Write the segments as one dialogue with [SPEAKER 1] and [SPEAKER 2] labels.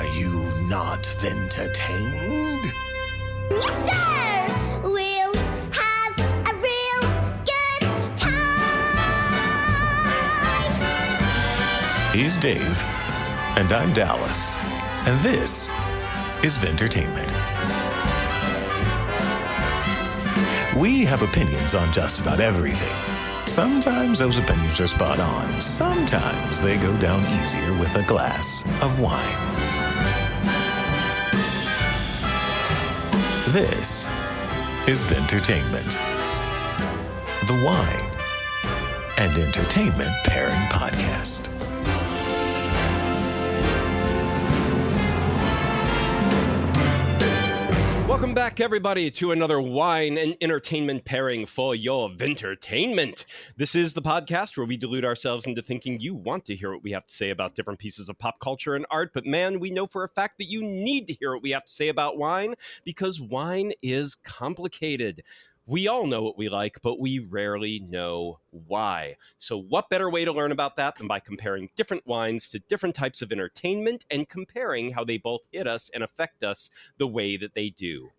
[SPEAKER 1] Are you not entertained?
[SPEAKER 2] Yes, sir! We'll have a real good time!
[SPEAKER 1] He's Dave, and I'm Dallas, and this is Vintertainment. We have opinions on just about everything. Sometimes those opinions are spot on. Sometimes they go down easier with a glass of wine. This is Vintertainment, the wine and entertainment pairing podcast.
[SPEAKER 3] Welcome back, everybody, to another wine and entertainment pairing for your Vintertainment. This is the podcast where we delude ourselves into thinking you want to hear what we have to say about different pieces of pop culture and art, but man, we know for a fact that you need to hear what we have to say about wine because wine is complicated. We all know what we like, but we rarely know why. So what better way to learn about that than by comparing different wines to different types of entertainment and comparing how they both hit us and affect us the way that they do.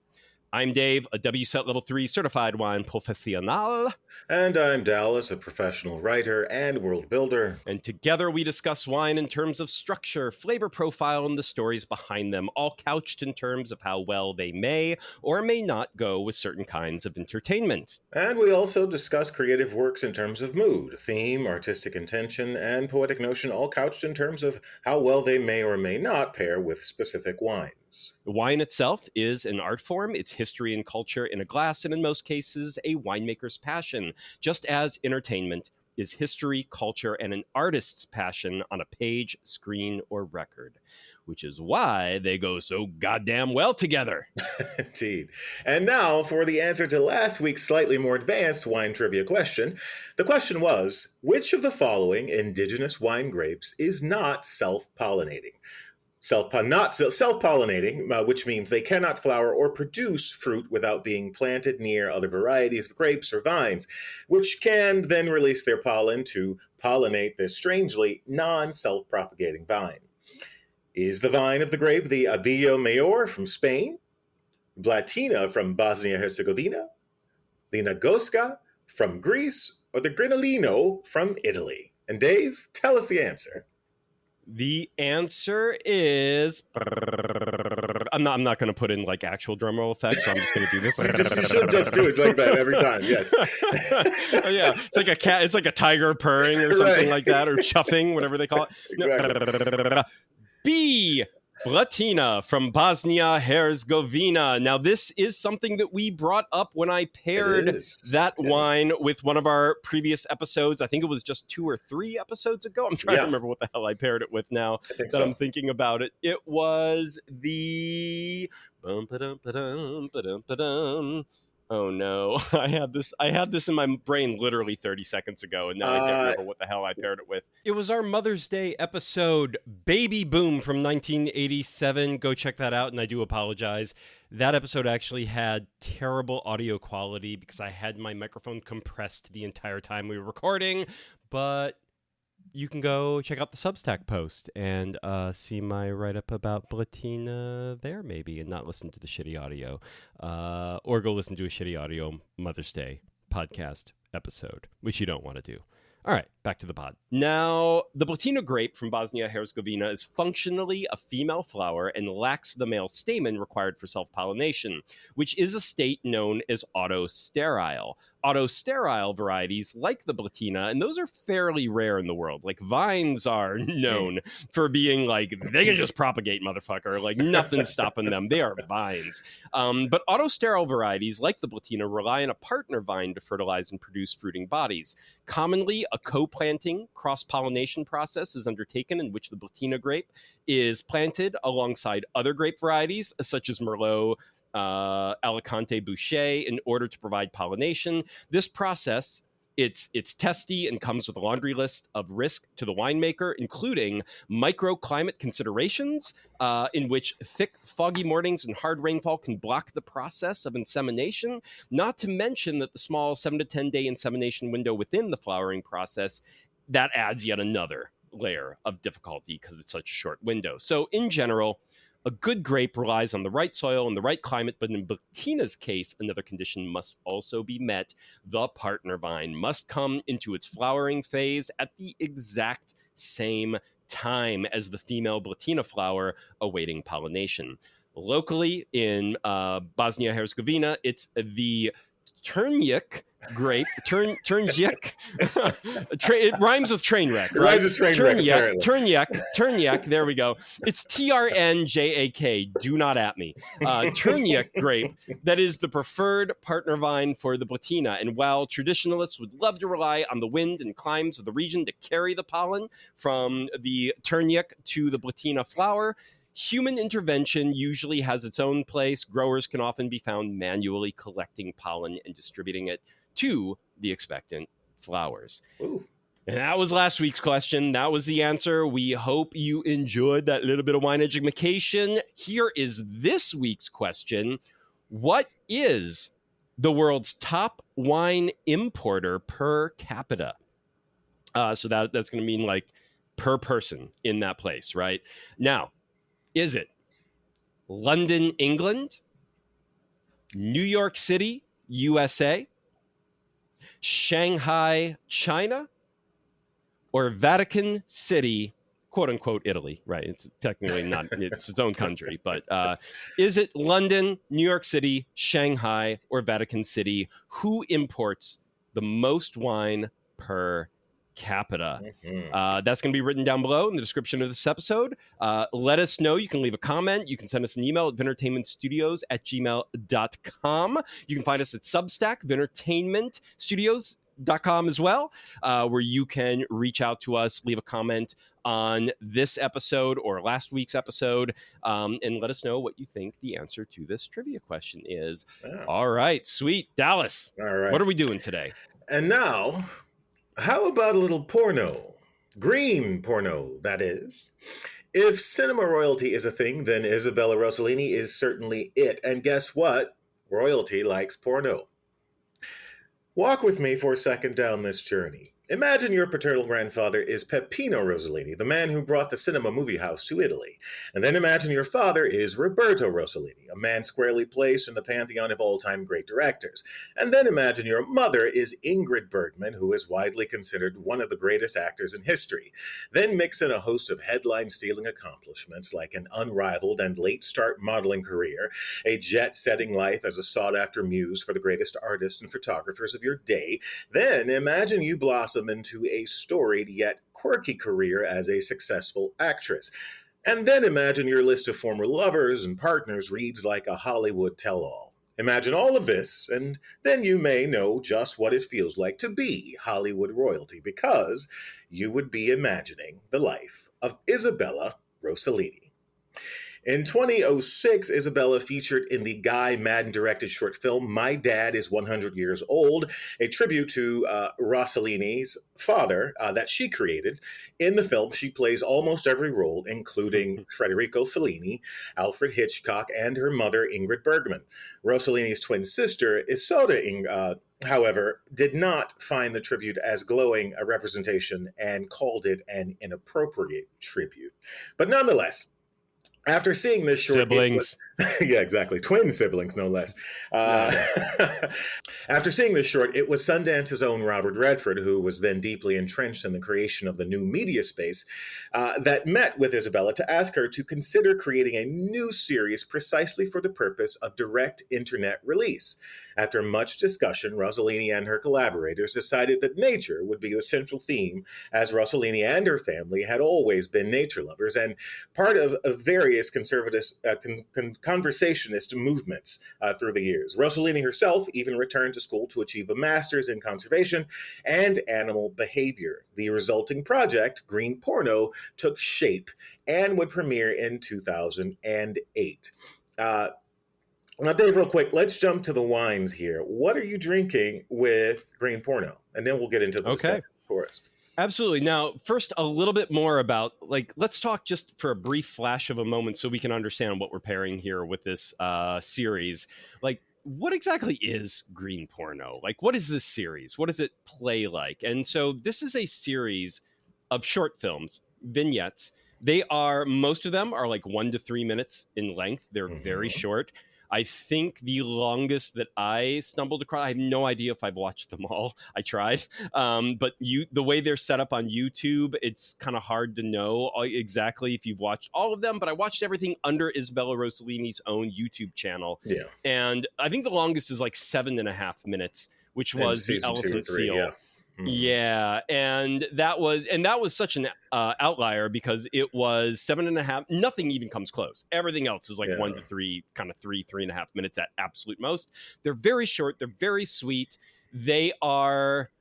[SPEAKER 3] I'm Dave, a WSET Level 3 certified wine professional.
[SPEAKER 4] And I'm Dallas, a professional writer and world builder.
[SPEAKER 3] And together we discuss wine in terms of structure, flavor profile, and the stories behind them, all couched in terms of how well they may or may not go with certain kinds of entertainment.
[SPEAKER 4] And we also discuss creative works in terms of mood, theme, artistic intention, and poetic notion, all couched in terms of how well they may or may not pair with specific wines.
[SPEAKER 3] Wine itself is an art form. It's history and culture in a glass, and in most cases, a winemaker's passion, just as entertainment is history, culture, and an artist's passion on a page, screen, or record, which is why they go so goddamn well together.
[SPEAKER 4] Indeed. And now for the answer to last week's slightly more advanced wine trivia question. The question was, which of the following indigenous wine grapes is not self-pollinating? Self-pollinating, which means they cannot flower or produce fruit without being planted near other varieties of grapes or vines, which can then release their pollen to pollinate this strangely non-self-propagating vine. Is the vine of the grape the Abello Mayor from Spain, Blatina from Bosnia-Herzegovina, the Nagosca from Greece, or the Grinolino from Italy? And Dave, tell us the answer.
[SPEAKER 3] The answer is... I'm not going to put in like actual drum roll effects, so I'm just going to do this.
[SPEAKER 4] You should just do it like that every time, yes.
[SPEAKER 3] Yeah, it's like a cat, it's like a tiger purring or something like that, or chuffing, whatever they call it.
[SPEAKER 4] Exactly.
[SPEAKER 3] B. Blatina from Bosnia-Herzegovina. Now, this is something that we brought up when I paired that wine with one of our previous episodes. I think it was just 2 or 3 episodes ago. I'm trying to remember what the hell I paired it with now that I'm thinking about it. It was the... Oh no, I had this in my brain literally 30 seconds ago, and now I can't remember what the hell I paired it with. It was our Mother's Day episode, Baby Boom from 1987. Go check that out, and I do apologize. That episode actually had terrible audio quality because I had my microphone compressed the entire time we were recording, but you can go check out the Substack post and see my write-up about Blatina there, maybe, and not listen to the shitty audio. Or go listen to a shitty audio Mother's Day podcast episode, which you don't want to do. All right, back to the pod. Now, the Blatina grape from Bosnia-Herzegovina is functionally a female flower and lacks the male stamen required for self-pollination, which is a state known as autosterile. Autosterile varieties like the Blatina, and those are fairly rare in the world. Like vines are known for being like, they can just propagate, motherfucker. Like nothing's stopping them. They are vines. But autosterile varieties like the Blatina rely on a partner vine to fertilize and produce fruiting bodies. Commonly, a co-planting cross-pollination process is undertaken in which the Blatina grape is planted alongside other grape varieties, such as Merlot, Alicante Bouschet, in order to provide pollination. This process, it's testy and comes with a laundry list of risk to the winemaker, including microclimate considerations, in which thick, foggy mornings and hard rainfall can block the process of insemination, not to mention that the small 7 to 10 day insemination window within the flowering process, that adds yet another layer of difficulty because it's such a short window. So in general, A good grape relies on the right soil and the right climate, but in Blatina's case, another condition must also be met. The partner vine must come into its flowering phase at the exact same time as the female Blatina flower awaiting pollination. Locally in Bosnia-Herzegovina, it's the Turnjik grape. Turnjik. It rhymes with train wreck, right?
[SPEAKER 4] It rhymes with train wreck, apparently.
[SPEAKER 3] Turnjak. There we go. It's TRNJAK. Do not at me. Turnjak grape that is the preferred partner vine for the Blatina. And while traditionalists would love to rely on the wind and climes of the region to carry the pollen from the Turnjak to the Blatina flower, human intervention usually has its own place. Growers can often be found manually collecting pollen and distributing it to the expectant flowers.
[SPEAKER 4] Ooh.
[SPEAKER 3] And that was last week's question. That was the answer. We hope you enjoyed that little bit of wine education. Here is this week's question. What is the world's top wine importer per capita? So that's going to mean like per person in that place, right? Now, is it London, England, New York City, USA, Shanghai, China, or Vatican City, quote unquote, Italy, right? It's technically not, it's its own country, but is it London, New York City, Shanghai, or Vatican City? Who imports the most wine per capita? That's going to be written down below in the description of this episode. Let us know. You can leave a comment. You can send us an email at vintertainmentstudios@gmail.com. You can find us at Substack, vintertainmentstudios.com as well, where you can reach out to us, leave a comment on this episode or last week's episode, and let us know what you think the answer to this trivia question is.
[SPEAKER 4] Yeah.
[SPEAKER 3] All right, sweet. Dallas,
[SPEAKER 4] All right.
[SPEAKER 3] what are we doing today?
[SPEAKER 4] And now, how about a little porno? Green porno, that is. If cinema royalty is a thing, then Isabella Rossellini is certainly it. And guess what? Royalty likes porno. Walk with me for a second down this journey. Imagine your paternal grandfather is Peppino Rossellini, the man who brought the cinema movie house to Italy. And then imagine your father is Roberto Rossellini, a man squarely placed in the pantheon of all-time great directors. And then imagine your mother is Ingrid Bergman, who is widely considered one of the greatest actors in history. Then mix in a host of headline-stealing accomplishments like an unrivaled and late-start modeling career, a jet-setting life as a sought-after muse for the greatest artists and photographers of your day. Then imagine you blossom into a storied yet quirky career as a successful actress. And then imagine your list of former lovers and partners reads like a Hollywood tell-all. Imagine all of this, and then you may know just what it feels like to be Hollywood royalty, because you would be imagining the life of Isabella Rossellini. In 2006, Isabella featured in the Guy Madden-directed short film My Dad is 100 Years Old, a tribute to Rossellini's father that she created. In the film, she plays almost every role, including Federico Fellini, Alfred Hitchcock, and her mother, Ingrid Bergman. Rossellini's twin sister, Isolde, however, did not find the tribute as glowing a representation and called it an inappropriate tribute. But nonetheless, after seeing this short...
[SPEAKER 3] Siblings.
[SPEAKER 4] Yeah, exactly. Twin siblings, no less. After seeing this short, it was Sundance's own Robert Redford, who was then deeply entrenched in the creation of the new media space, that met with Isabella to ask her to consider creating a new series precisely for the purpose of direct internet release. After much discussion, Rossellini and her collaborators decided that nature would be the central theme, as Rossellini and her family had always been nature lovers and part of various conservative conversationist movements through the years. Rossellini herself even returned to school to achieve a master's in conservation and animal behavior. The resulting project, Green Porno, took shape and would premiere in 2008. Now, Dave, real quick, let's jump to the wines here. What are you drinking with Green Porno? And then we'll get into the discussion, of course.
[SPEAKER 3] Absolutely. Now, first, a little bit more about, let's talk just for a brief flash of a moment so we can understand what we're pairing here with this series. What exactly is Green Porno? What is this series? What does it play like? And so this is a series of short films, vignettes, Most of them are like 1 to 3 minutes in length. They're very short. I think the longest that I stumbled across, I have no idea if I've watched them all. I tried. But the way they're set up on YouTube, it's kind of hard to know exactly if you've watched all of them. But I watched everything under Isabella Rossellini's own YouTube channel.
[SPEAKER 4] Yeah.
[SPEAKER 3] And I think the longest is like 7.5 minutes, which was the elephant seal.
[SPEAKER 4] Yeah.
[SPEAKER 3] Yeah, and that was such an outlier because it was 7.5. Nothing even comes close. Everything else is like 1 to 3, kind of 3.5 minutes at absolute most. They're very short. They're very sweet. They are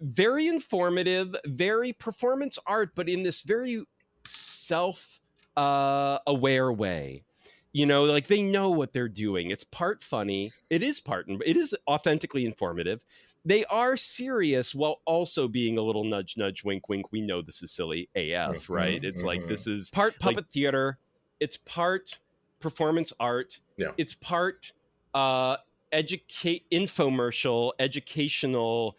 [SPEAKER 3] very informative, very performance art, but in this very self-aware way. You know, like they know what they're doing. It's part funny. It is authentically informative. They are serious while also being a little nudge, nudge, wink, wink. We know this is silly AF, right? It's like this is part puppet theater. It's part performance art.
[SPEAKER 4] Yeah.
[SPEAKER 3] It's part infomercial, educational,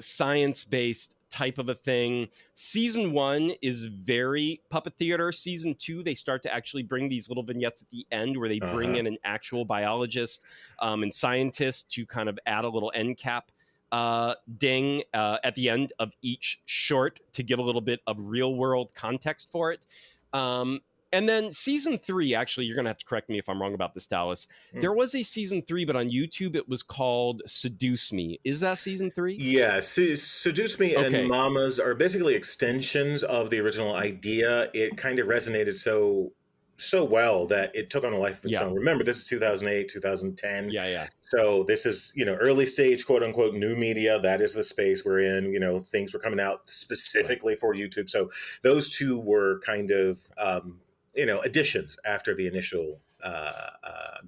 [SPEAKER 3] science-based type of a thing. Season 1 is very puppet theater. Season 2, they start to actually bring these little vignettes at the end where they bring in an actual biologist and scientist to kind of add a little end cap ding at the end of each short to give a little bit of real world context for it. And then season 3, actually, you're going to have to correct me if I'm wrong about this, Dallas. There was a season 3, but on YouTube, it was called Seduce Me. Is that season 3?
[SPEAKER 4] Yeah, Seduce Me and Mamas are basically extensions of the original idea. It kind of resonated so well that it took on a life of its own. Remember, this is 2008, 2010.
[SPEAKER 3] Yeah.
[SPEAKER 4] So this is, early stage, quote unquote, new media. That is the space we're in. Things were coming out specifically for YouTube. So those two were kind of... additions after the initial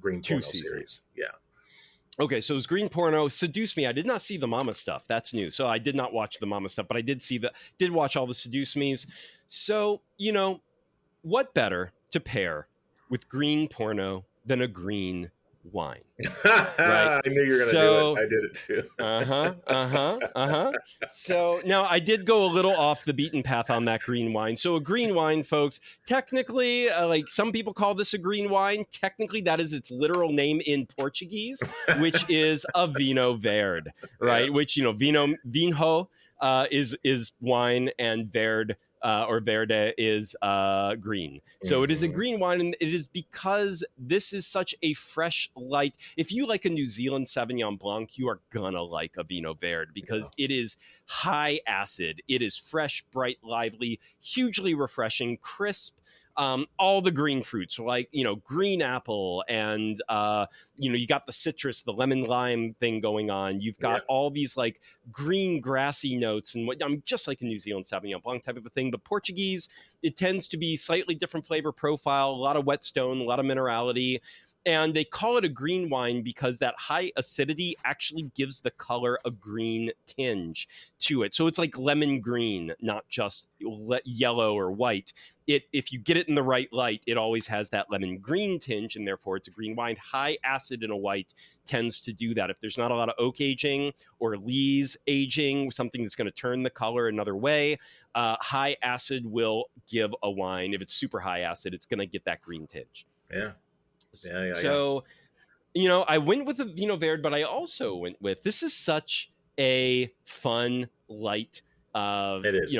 [SPEAKER 4] Green Porno series. Yeah.
[SPEAKER 3] Okay, so it was Green Porno. Seduce Me. I did not see the Mama stuff. That's new. So I did not watch the Mama stuff, but I did watch all the Seduce Me's. So, what better to pair with Green Porno than a green wine?
[SPEAKER 4] Right? I knew you were going to do it. I did it too.
[SPEAKER 3] So now I did go a little off the beaten path on that green wine. So a green wine, folks, technically, like some people call this a green wine. Technically, that is its literal name in Portuguese, which is a vinho verde, right? Yeah. Which, vinho is wine, and verde or verde is green. So it is a green wine, and it is because this is such a fresh, light. If you like a New Zealand Sauvignon Blanc, you are gonna like a Vinho Verde because it is high acid. It is fresh, bright, lively, hugely refreshing, crisp. All the green fruits, like, green apple and, you got the citrus, the lemon lime thing going on. You've got all these like green grassy notes and just like a New Zealand Sauvignon Blanc type of a thing. But Portuguese, it tends to be slightly different flavor profile, a lot of whetstone, a lot of minerality. And they call it a green wine because that high acidity actually gives the color a green tinge to it. So it's like lemon green, not just yellow or white. If you get it in the right light, it always has that lemon green tinge, and therefore it's a green wine. High acid in a white tends to do that. If there's not a lot of oak aging or lees aging, something that's going to turn the color another way, high acid will give a wine. If it's super high acid, it's going to get that green tinge.
[SPEAKER 4] Yeah.
[SPEAKER 3] So, I went with a Vinho Verde, but I also went with, this is such a fun, light,
[SPEAKER 4] it is.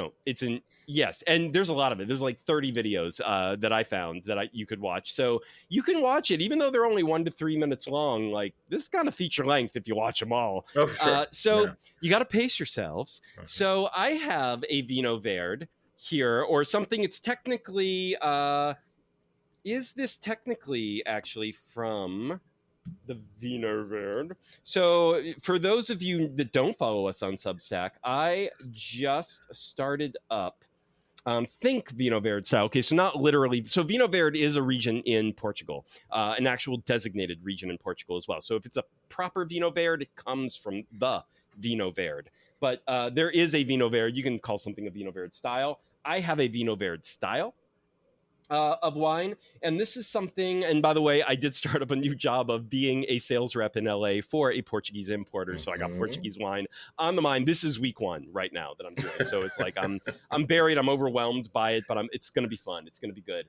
[SPEAKER 3] Yes, and there's a lot of it. There's like 30 videos that I found that you could watch. So you can watch it, even though they're only 1 to 3 minutes long. Like, this is kind of feature length if you watch them all.
[SPEAKER 4] Oh, sure.
[SPEAKER 3] You got to pace yourselves. Okay. So I have a Vinho Verde here, or something. It's technically... is this technically actually from the Vinho Verde? So for those of you that don't follow us on Substack, I just started up think Vinho Verde style. Okay, so not literally. So Vinho Verde is a region in Portugal, an actual designated region in Portugal as well. So if it's a proper Vinho Verde, it comes from the Vinho Verde. But there is a Vinho Verde. You can call something a Vinho Verde style. I have a Vinho Verde style. of wine. And this is something, and by the way, I did start up a new job of being a sales rep in LA for a Portuguese importer. So I got Portuguese wine on the mind. This is week 1 right now that I'm doing. So it's like I'm buried, I'm overwhelmed by it, but it's going to be fun. It's going to be good.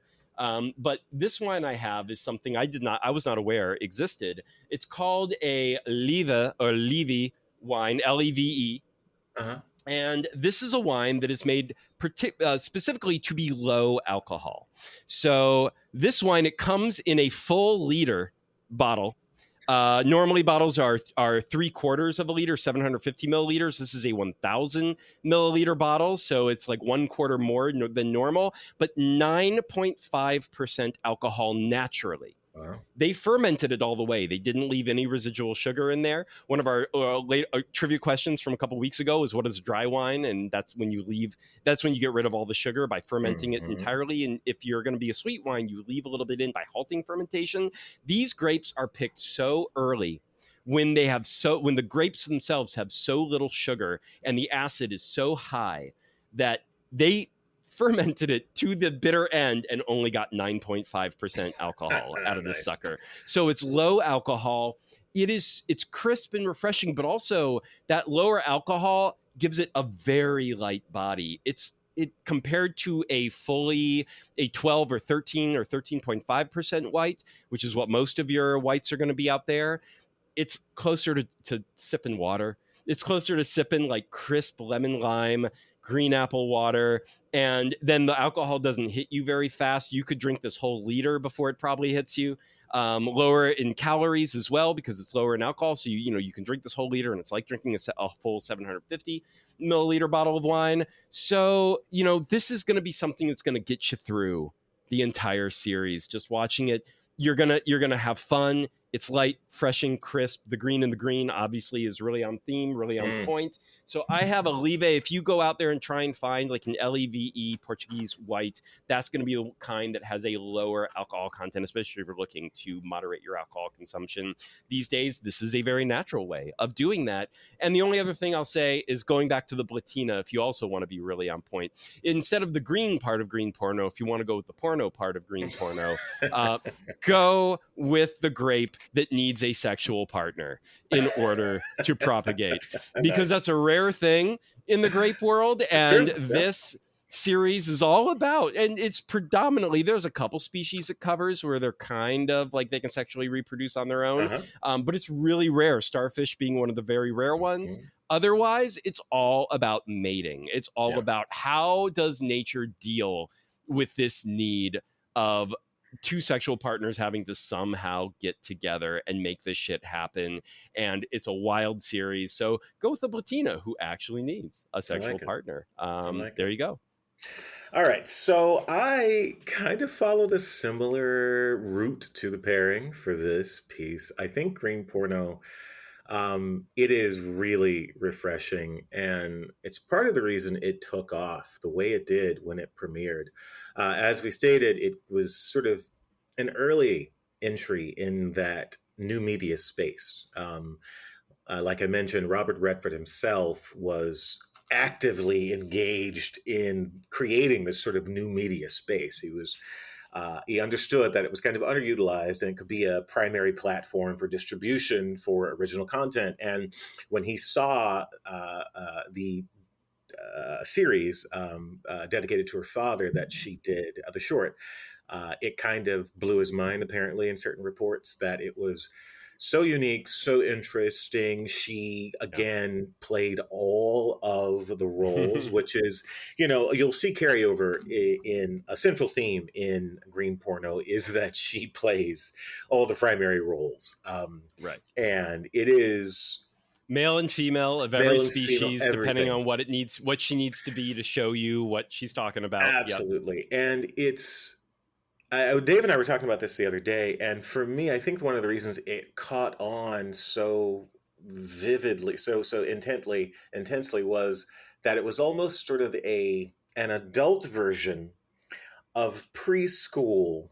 [SPEAKER 3] But this wine I have is something I was not aware existed. It's called a Lieve or Levy wine, Leve.
[SPEAKER 4] Uh-huh.
[SPEAKER 3] And this is a wine that is made specifically to be low alcohol. So this wine, it comes in a full liter bottle. Normally bottles are 3/4 of a liter, 750 milliliters. This is a 1,000 milliliter bottle. So it's like 1/4 more than normal, but 9.5% alcohol naturally.
[SPEAKER 4] Wow.
[SPEAKER 3] They fermented it all the way. They didn't leave any residual sugar in there. One of our trivia questions from a couple weeks ago is, what is dry wine? And that's when you get rid of all the sugar by fermenting it entirely. And if you're going to be a sweet wine, you leave a little bit in by halting fermentation. These grapes are picked so early when the grapes themselves have so little sugar and the acid is so high that they fermented it to the bitter end and only got 9.5% alcohol out of this
[SPEAKER 4] Nice.
[SPEAKER 3] sucker. So it's low alcohol. It's crisp and refreshing, but also that lower alcohol gives it a very light body. It compared to a 12 or 13 or 13.5% white, which is what most of your whites are going to be out there. It's closer to sipping water. It's closer to sipping like crisp lemon lime, green apple water, and then the alcohol doesn't hit you very fast. You could drink this whole liter before it probably hits you. Lower in calories as well because it's lower in alcohol. So you can drink this whole liter and it's like drinking a full 750 milliliter bottle of wine. So this is going to be something that's going to get you through the entire series. Just watching it, you're gonna have fun. It's light, fresh, and crisp. The green in the green obviously is really on theme, really on point. So I have a Leve. If you go out there and try and find like an Leve Portuguese white, that's going to be the kind that has a lower alcohol content, especially if you're looking to moderate your alcohol consumption. These days, this is a very natural way of doing that. And the only other thing I'll say is going back to the Blatina, if you also want to be really on point, instead of the green part of green Porno, if you want to go with the Porno part of green Porno, go with the grape that needs a sexual partner in order to propagate, because that's a rare thing in the grape world. And this series is all about, and it's predominantly, there's a couple species it covers where they're kind of like they can sexually reproduce on their own, but it's really rare, starfish being one of the very rare ones. Otherwise, it's all about mating. It's all about how does nature deal with this need of two sexual partners having to somehow get together and make this shit happen. And it's a wild series. So go with the Blatina, who actually needs a sexual partner. There you go.
[SPEAKER 4] All right. So I kind of followed a similar route to the pairing for this piece. I think green Porno, it is really refreshing, and it's part of the reason it took off the way it did when it premiered. As we stated, it was sort of an early entry in that new media space. Like I mentioned, Robert Redford himself was actively engaged in creating this sort of new media space. He understood that it was kind of underutilized and it could be a primary platform for distribution for original content. And when he saw the series dedicated to her father that she did, the short, it kind of blew his mind, apparently, in certain reports, that it was so unique, so interesting. She, again, played all of the roles, which is, you'll see carryover in a central theme in green Porno is that she plays all the primary roles.
[SPEAKER 3] Right.
[SPEAKER 4] And it is
[SPEAKER 3] male and female of every species, depending on what she needs to be to show you what she's talking about.
[SPEAKER 4] Absolutely. And it's, Dave and I were talking about this the other day, and for me, I think one of the reasons it caught on so vividly, so intensely, was that it was almost sort of an adult version of preschool,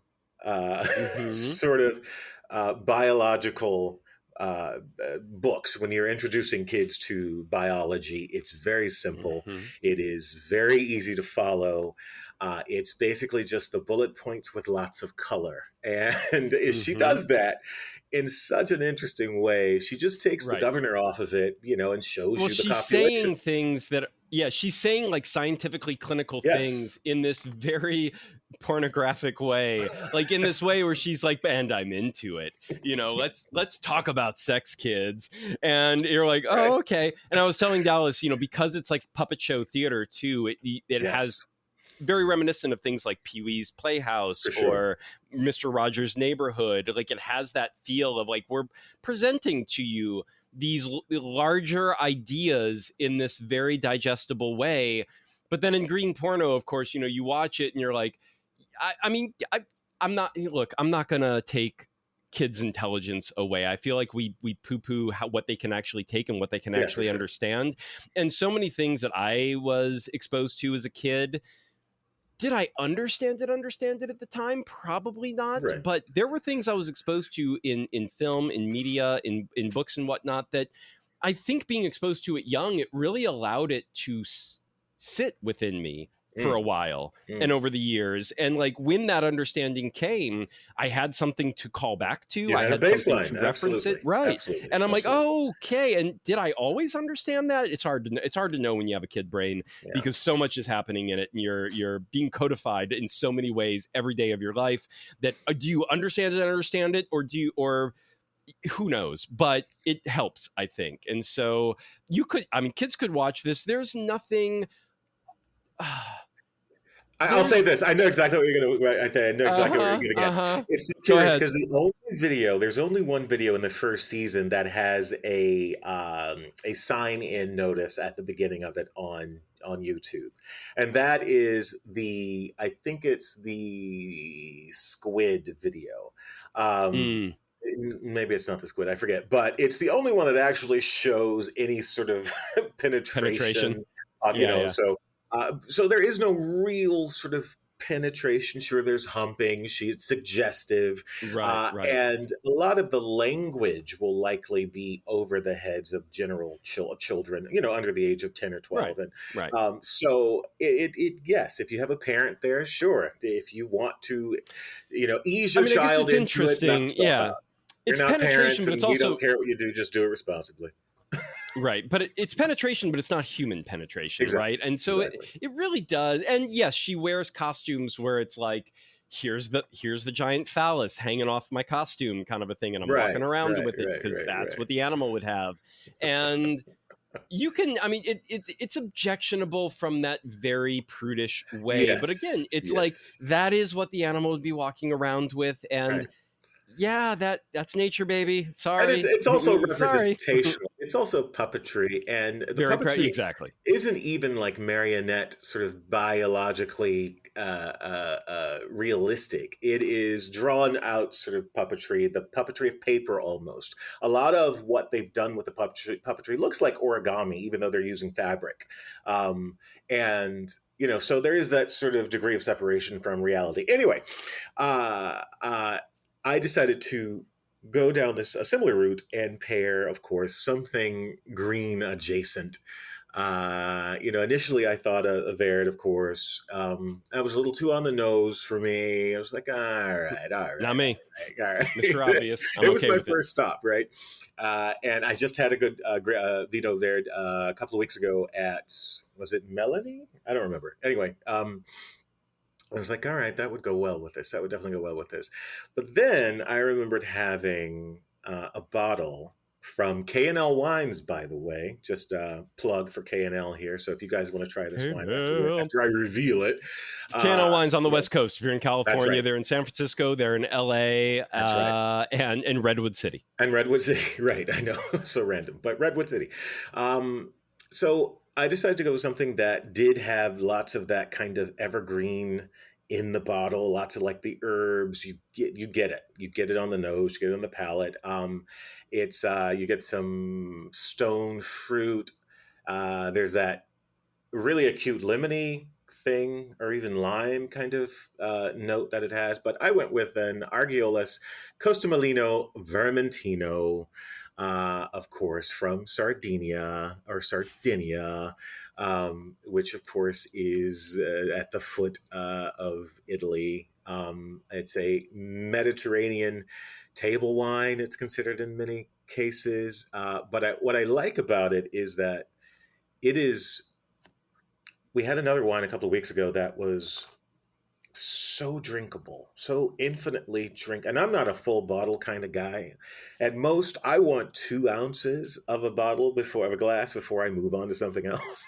[SPEAKER 4] sort of biological books when you're introducing kids to biology. It's very simple.
[SPEAKER 3] Mm-hmm.
[SPEAKER 4] It is very easy to follow. It's basically just the bullet points with lots of color. And she
[SPEAKER 3] Mm-hmm.
[SPEAKER 4] does that in such an interesting way. She just takes the
[SPEAKER 3] Right.
[SPEAKER 4] governor off of it, and shows
[SPEAKER 3] Well,
[SPEAKER 4] you the
[SPEAKER 3] she's
[SPEAKER 4] copulation.
[SPEAKER 3] saying things that, yeah, she's saying like scientifically clinical
[SPEAKER 4] Yes.
[SPEAKER 3] things in this very pornographic way, like in this way where she's like, and I'm into it, let's talk about sex, kids. And you're like,
[SPEAKER 4] Right.
[SPEAKER 3] oh, okay. And I was telling Dallas, because it's like puppet show theater too, it
[SPEAKER 4] Yes.
[SPEAKER 3] has very reminiscent of things like Pee-wee's Playhouse
[SPEAKER 4] For sure.
[SPEAKER 3] or Mr. Rogers' Neighborhood. Like it has that feel of like we're presenting to you these larger ideas in this very digestible way. But then in green porno, of course, you watch it and you're like, I'm not gonna take kids' intelligence away. I feel like we poo-poo what they can actually take and what they can actually understand. And so many things that I was exposed to as a kid, did I understand it at the time? Probably not.
[SPEAKER 4] Right.
[SPEAKER 3] But there were things I was exposed to in film, in media, in books and whatnot that I think being exposed to it young, it really allowed it to sit within me for a while and over the years. And like when that understanding came, I had something to call back to. I had something to reference it. Right.
[SPEAKER 4] Absolutely.
[SPEAKER 3] And I'm like, oh, okay. And did I always understand that? It's hard to know when you have a kid brain because so much is happening in it and you're being codified in so many ways every day of your life that do you understand it or who knows, but it helps, I think. And so kids could watch this. There's nothing.
[SPEAKER 4] I'll say this. I know exactly what you're going to. I know exactly what you're going to get. It's curious because there's only one video in the first season that has a sign-in notice at the beginning of it on YouTube, and that is I think it's the squid video. Maybe it's not the squid. I forget, but it's the only one that actually shows any sort of penetration. So there is no real sort of penetration. Sure, there's humping. It's suggestive.
[SPEAKER 3] Right.
[SPEAKER 4] And a lot of the language will likely be over the heads of general children, under the age of 10 or 12.
[SPEAKER 3] Right.
[SPEAKER 4] So yes, if you have a parent there, sure. If you want to, ease your child
[SPEAKER 3] it's
[SPEAKER 4] into
[SPEAKER 3] interesting.
[SPEAKER 4] You're
[SPEAKER 3] it's
[SPEAKER 4] not
[SPEAKER 3] penetration,
[SPEAKER 4] parents,
[SPEAKER 3] but it's
[SPEAKER 4] and
[SPEAKER 3] also
[SPEAKER 4] you don't care what you do. Just do it responsibly.
[SPEAKER 3] Right. But it's penetration, but it's not human penetration.
[SPEAKER 4] Exactly.
[SPEAKER 3] Right. And so it really does. And yes, she wears costumes where it's like, here's the giant phallus hanging off my costume kind of a thing. And I'm walking around with it because that's what the animal would have. And you can, it's objectionable from that very prudish way. But again, it's like, that is what the animal would be walking around with. And yeah, that's nature, baby. Sorry.
[SPEAKER 4] And it's also representational. It's also puppetry, and the puppetry isn't even like marionette sort of biologically realistic. It is drawn out sort of puppetry, the puppetry of paper almost. A lot of what they've done with the puppetry looks like origami, even though they're using fabric. And so there is that sort of degree of separation from reality. Anyway, I decided to go down a similar route and pair, of course, something green adjacent. Initially I thought a Verd, of course. That was a little too on the nose for me. I was like, all right.
[SPEAKER 3] Not me.
[SPEAKER 4] All right.
[SPEAKER 3] Mr. Obvious.
[SPEAKER 4] It was my first stop, right? And I just had a good Vito Verd a couple of weeks ago at, was it Melanie? I don't remember. Anyway, I was like, all right, that would go well with this. That would definitely go well with this. But then I remembered having a bottle from K&L Wines, by the way. Just a plug for K&L here. So if you guys want to try this wine after I reveal it.
[SPEAKER 3] K&L Wines on the West Coast. If you're in California, they're in San Francisco, they're in LA, and Redwood City.
[SPEAKER 4] And Redwood City, right. I know. So random. But Redwood City. So I decided to go with something that did have lots of that kind of evergreen in the bottle, lots of like the herbs. You get it on the nose, you get it on the palate. It's you get some stone fruit. There's that really acute lemony thing or even lime kind of note that it has. But I went with an Argiolus Costamalino Vermentino, of course, from Sardinia or Sardinia, which of course is at the foot of Italy. It's a Mediterranean table wine, it's considered in many cases. But what I like about it is that it is. We had another wine a couple of weeks ago that was so drinkable, so infinitely drink. And I'm not a full bottle kind of guy. At most, I want 2 ounces of a bottle of a glass before I move on to something else,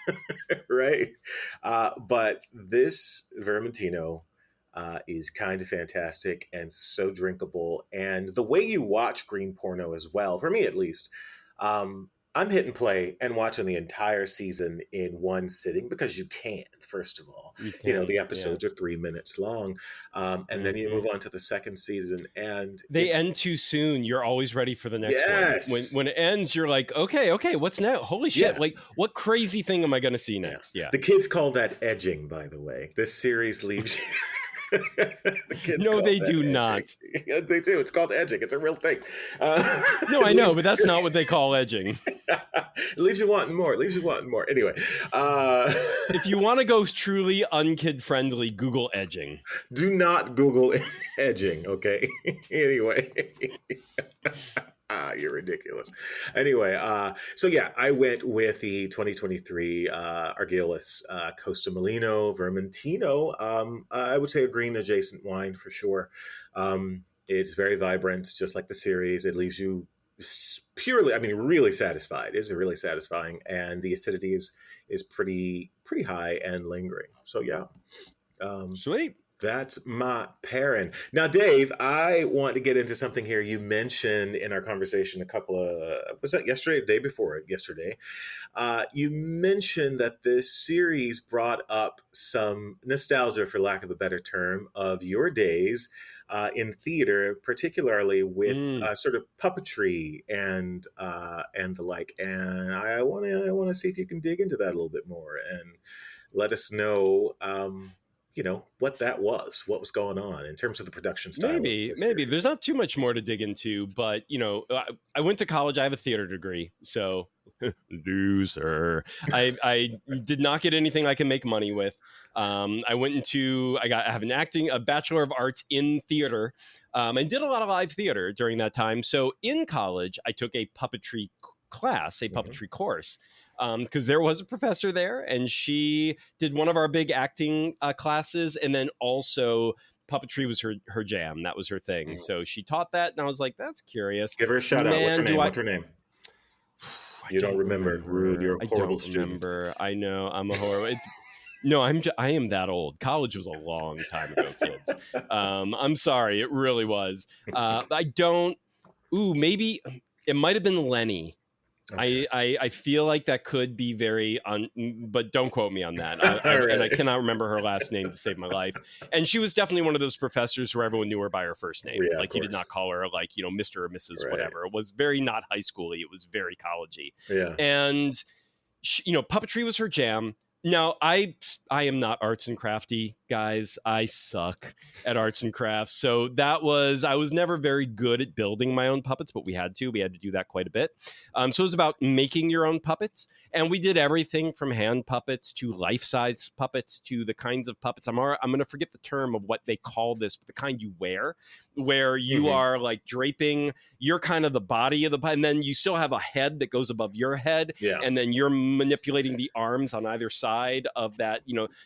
[SPEAKER 4] right? But this Vermentino is kind of fantastic and so drinkable. And the way you watch green porno as well, for me at least, I'm hitting play and watching the entire season in one sitting because you can, first of all. The episodes are 3 minutes long. And then you move on to the second season and
[SPEAKER 3] they end too soon. You're always ready for the next one. When it ends, you're like, okay, what's next? Holy shit.
[SPEAKER 4] Yeah.
[SPEAKER 3] Like, what crazy thing am I going to see next? Yeah.
[SPEAKER 4] The kids call that edging, by the way. This series leaves you.
[SPEAKER 3] No, they do not.
[SPEAKER 4] Yeah, they do. It's called edging. It's a real thing.
[SPEAKER 3] No, I know, but that's not what they call edging.
[SPEAKER 4] It leaves you wanting more. Anyway.
[SPEAKER 3] If you want to go truly unkid friendly, Google edging.
[SPEAKER 4] Do not Google edging, okay? Anyway. You're ridiculous. Anyway, so yeah, I went with the 2023 Argiolus Costamalino Vermentino. I would say a green adjacent wine for sure. It's very vibrant, just like the series. It leaves you really satisfied. It's really satisfying, and the acidity is pretty high and lingering. So yeah,
[SPEAKER 3] Sweet.
[SPEAKER 4] That's my pairing. Now, Dave, I want to get into something here. You mentioned in our conversation was that yesterday, the day before yesterday? You mentioned that this series brought up some nostalgia, for lack of a better term, of your days in theater, particularly with sort of puppetry and the like. And I want to see if you can dig into that a little bit more and let us know. What that was, what was going on in terms of the production style.
[SPEAKER 3] Maybe there's not too much more to dig into, but I went to college. I have a theater degree, so loser. I did not get anything I can make money with. I have a Bachelor of Arts in theater, and did a lot of live theater during that time. So in college, I took a puppetry class, a puppetry course. Because there was a professor there, and she did one of our big acting classes, and then also puppetry was her jam. That was her thing. So she taught that, and I was like, "That's curious."
[SPEAKER 4] Give her a shout out. What's her name? You don't remember? Rude. You're a horrible student.
[SPEAKER 3] I know. I'm a horrible. No, I am that old. College was a long time ago, kids. I'm sorry. It really was. I don't. Maybe it might have been Lenny. Okay. I feel like that could be but don't quote me on that. And I cannot remember her last name to save my life. And she was definitely one of those professors where everyone knew her by her first name.
[SPEAKER 4] Yeah,
[SPEAKER 3] like you did not call her like, Mr. or Mrs. Whatever. It was very not high schooly. It was very collegey. Yeah. And puppetry was her jam. Now, I am not arts and crafty, guys. I suck at arts and crafts. So I was never very good at building my own puppets, but we had to do that quite a bit. So it was about making your own puppets. And we did everything from hand puppets to life-size puppets to the kinds of puppets. I'm going to forget the term of what they call this, but the kind you wear, where you are like draping, you're kind of the body of the puppet, and then you still have a head that goes above your head. Yeah. And then you're manipulating the arms on either side of that, so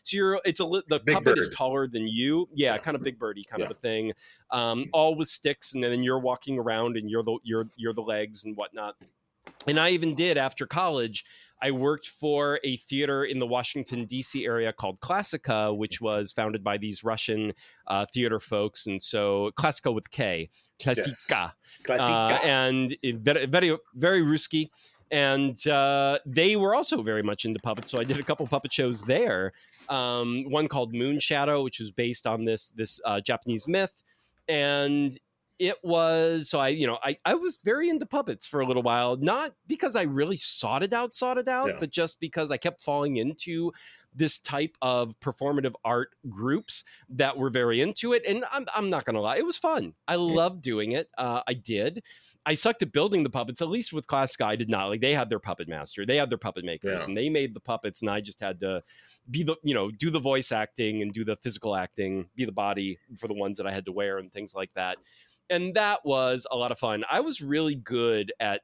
[SPEAKER 3] the puppet is taller than you. Yeah, kind of big birdie kind of a thing. All with sticks, and then you're walking around and you're the legs and whatnot. And I even did after college. I worked for a theater in the Washington, D.C. area called Classica, which was founded by these Russian theater folks. And so Classica with K, Classica. Yes. And very, very Ruski. And they were also very much into puppets. So I did a couple puppet shows there. One called Moon Shadow, which was based on this Japanese myth. And It was so I was very into puppets for a little while, not because I really sought it out,
[SPEAKER 4] Yeah.
[SPEAKER 3] but just because I kept falling into this type of performative art groups that were very into it. And I'm not gonna lie, it was fun. I loved doing it. I did. I sucked at building the puppets, at least with Classic. I did not. Like, they had their puppet master, they had their puppet makers,
[SPEAKER 4] Yeah.
[SPEAKER 3] and they made the puppets, and I just had to be the, do the voice acting and do the physical acting, be the body for the ones that I had to wear and things like that. And that was a lot of fun. I was really good at,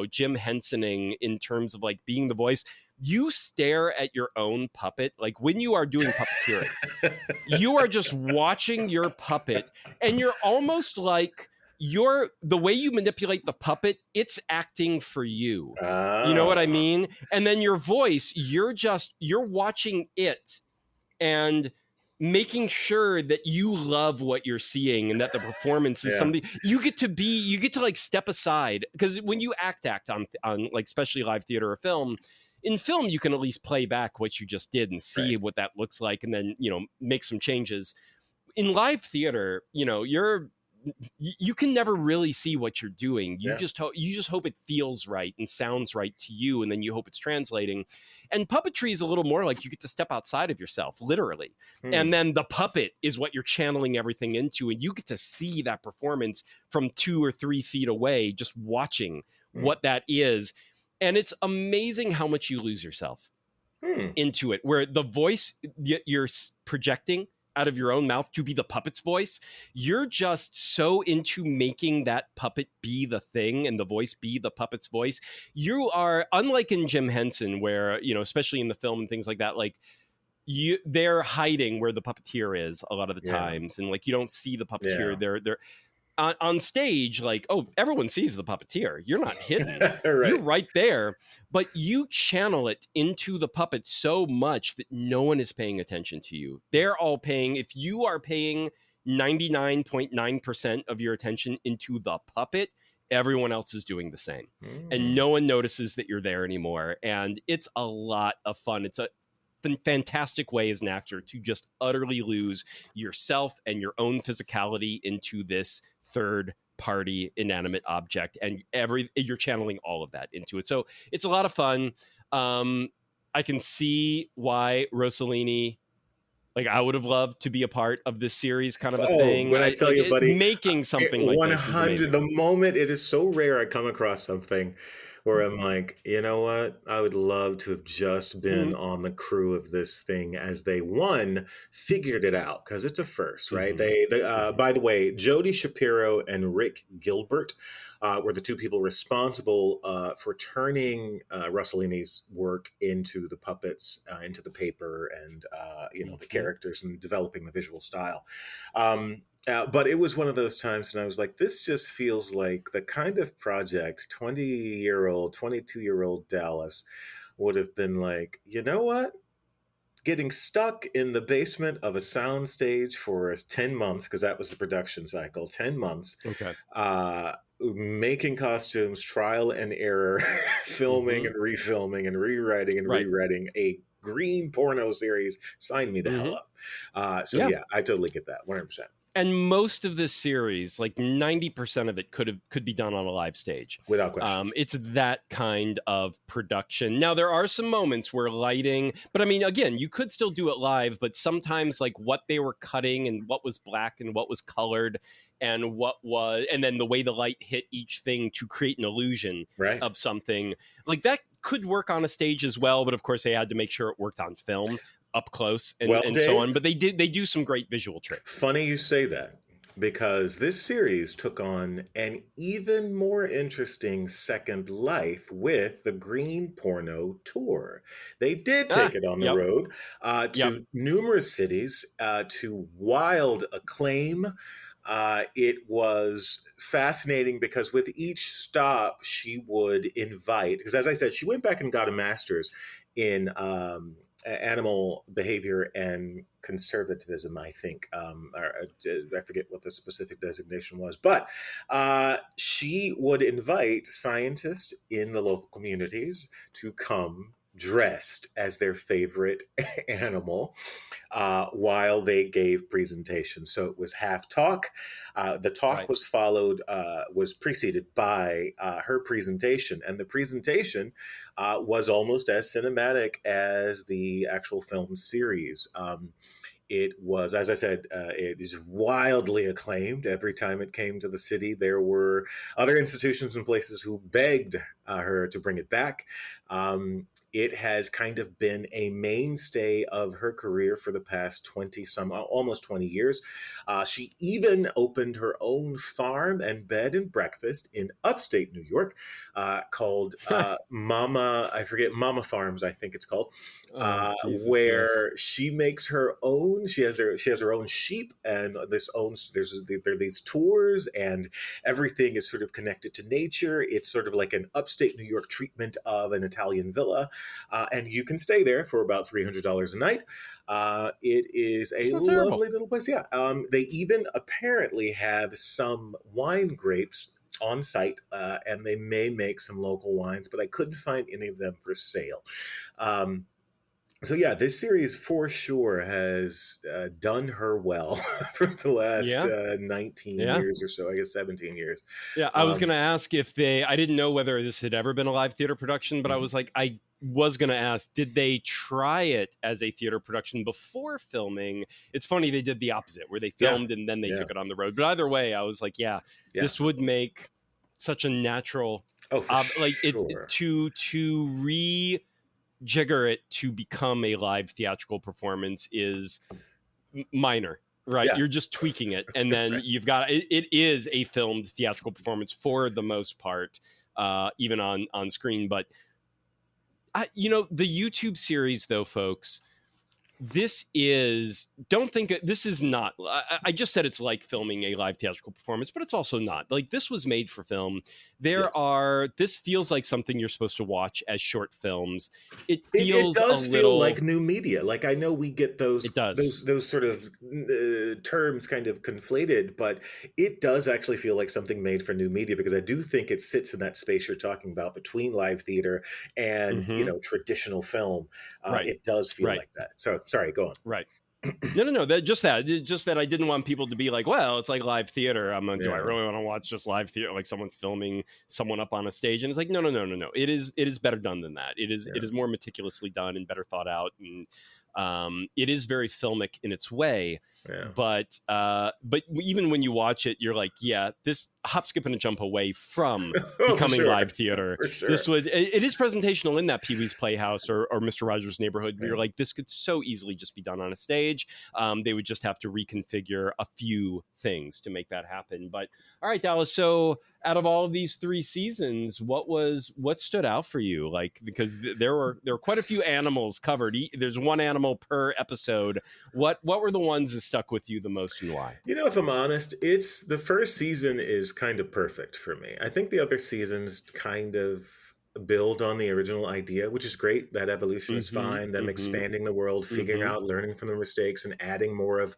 [SPEAKER 3] Jim Hensoning in terms of like being the voice. You stare at your own puppet, like when you are doing puppeteering, you are just watching your puppet, and you're almost like the way you manipulate the puppet, it's acting for you. You know what I mean? And then your voice, you're watching it and making sure that you love what you're seeing and that the performance is something you get to like step aside, because when you act on like especially live theater or film, in film you can at least play back what you just did and see what that looks like, and then make some changes. In live theater, you can never really see what you're doing. You just hope it feels right and sounds right to you, and then you hope it's translating. And puppetry is a little more like you get to step outside of yourself, literally. And then the puppet is what you're channeling everything into, and you get to see that performance from 2 or 3 feet away, just watching what that is. And it's amazing how much you lose yourself into it, where the voice you're projecting out of your own mouth to be the puppet's voice, you're just so into making that puppet be the thing and the voice be the puppet's voice. You are, unlike in Jim Henson, where, especially in the film and things like that, like they're hiding where the puppeteer is a lot of the times, and like you don't see the puppeteer. They're on stage, like, oh, everyone sees the puppeteer. You're not hidden. You're right there. But you channel it into the puppet so much that no one is paying attention to you. They're all paying, if you are paying 99.9% of your attention into the puppet, everyone else is doing the same. And no one notices that you're there anymore. And it's a lot of fun. It's a fantastic way as an actor to just utterly lose yourself and your own physicality into this third party inanimate object, and you're channeling all of that into it. So it's a lot of fun. I can see why Rossellini, like, I would have loved to be a part of this series kind of a thing.
[SPEAKER 4] When I tell you, buddy,
[SPEAKER 3] making something like this is amazing.
[SPEAKER 4] The moment, it is so rare I come across something where I'm like, you know what? I would love to have just been on the crew of this thing as they figured it out, because it's a first, right? By the way, Jody Shapiro and Rick Gilbert were the 2 people responsible for turning Rossellini's work into the puppets, into the paper, and the characters, and developing the visual style. But it was one of those times when I was like, this just feels like the kind of project 20-year-old, 22-year-old Dallas would have been like, you know what? Getting stuck in the basement of a soundstage for 10 months, because that was the production cycle, 10 months.
[SPEAKER 3] Okay.
[SPEAKER 4] Making costumes, trial and error, filming and refilming and rewriting and rewriting a green porno series. Sign me the hell up. So I totally get that, 100%.
[SPEAKER 3] And most of this series, like 90% of it, could be done on a live stage,
[SPEAKER 4] without question.
[SPEAKER 3] It's that kind of production. Now, there are some moments where lighting, but I mean, again, you could still do it live, but sometimes like what they were cutting and what was black and what was colored and and then the way the light hit each thing to create an illusion of something, like that could work on a stage as well. But of course, they had to make sure it worked on film, up close, and
[SPEAKER 4] Dave,
[SPEAKER 3] so on. But they do some great visual tricks.
[SPEAKER 4] Funny you say that, because this series took on an even more interesting second life with the Green Porno Tour. They did take it on the road to numerous cities, to wild acclaim. It was fascinating because with each stop, she would invite, because as I said, she went back and got a master's in animal behavior and conservatism, I think. I forget what the specific designation was, but she would invite scientists in the local communities to come dressed as their favorite animal while they gave presentations. So it was half talk. The talk
[SPEAKER 3] Right.
[SPEAKER 4] was preceded by her presentation, and the presentation was almost as cinematic as the actual film series. It was, as I said, it is wildly acclaimed. Every time it came to the city, there were other institutions and places who begged her to bring it back. It has kind of been a mainstay of her career for the past 20 some, almost 20 years. She even opened her own farm and bed and breakfast in upstate New York called I forget, Mama Farms, I think it's called,
[SPEAKER 3] Oh, Jesus, yes.
[SPEAKER 4] where she makes her own. She has her own sheep, and there are these tours, and everything is sort of connected to nature. It's sort of like an upstate New York treatment of an Italian villa, and you can stay there for about $300 a night. It is
[SPEAKER 3] It's
[SPEAKER 4] a
[SPEAKER 3] not terrible.
[SPEAKER 4] lovely little place. Yeah, they even apparently have some wine grapes on site, and they may make some local wines, but I couldn't find any of them for sale. Um, so yeah, this series for sure has done her well for the last
[SPEAKER 3] Yeah.
[SPEAKER 4] 19
[SPEAKER 3] Yeah.
[SPEAKER 4] years or so, I guess 17 years.
[SPEAKER 3] Yeah. I was going to ask I didn't know whether this had ever been a live theater production, but I was like, I was going to ask, did they try it as a theater production before filming? It's funny, they did the opposite, where they filmed and then they took it on the road. But either way, I was like, yeah. This would make such a natural,
[SPEAKER 4] Oh, for
[SPEAKER 3] like
[SPEAKER 4] sure.
[SPEAKER 3] to rejigger it to become a live theatrical performance is minor, right?
[SPEAKER 4] Yeah.
[SPEAKER 3] You're just tweaking it, and then you've got it is a filmed theatrical performance for the most part, even on screen. But the YouTube series, though, folks, this is, don't think this is not, I just said it's like filming a live theatrical performance, but it's also not. Like, this was made for film. This feels like something you're supposed to watch as short films. It feels
[SPEAKER 4] it does
[SPEAKER 3] a
[SPEAKER 4] feel
[SPEAKER 3] little
[SPEAKER 4] like new media. Like, I know we get those
[SPEAKER 3] It does.
[SPEAKER 4] those sort of terms kind of conflated, but it does actually feel like something made for new media, because I do think it sits in that space you're talking about between live theater and traditional film.
[SPEAKER 3] Right.
[SPEAKER 4] It does feel like that. So sorry, go on.
[SPEAKER 3] Right. No. Just that I didn't want people to be like, well, it's like live theater. Do I really want to watch just live theater, like someone filming someone up on a stage? And it's like, no. It is better done than that. It is more meticulously done and better thought out, and it is very filmic in its way.
[SPEAKER 4] Yeah.
[SPEAKER 3] But even when you watch it, you're like, yeah, this hop, skip, and a jump away from becoming live theater.
[SPEAKER 4] Sure.
[SPEAKER 3] It is presentational in that Pee-wee's Playhouse or Mr. Rogers' Neighborhood. You're like, this could so easily just be done on a stage. They would just have to reconfigure a few things to make that happen. But all right, Dallas. So out of all of these 3 seasons, what stood out for you? Like, because there were quite a few animals covered. There's one animal per episode. What were the ones that stuck with you the most, and why?
[SPEAKER 4] If I'm honest, it's the first season is kind of perfect for me. I think the other seasons kind of build on the original idea, which is great. That evolution is fine. Them expanding the world, figuring out, learning from the mistakes, and adding more of,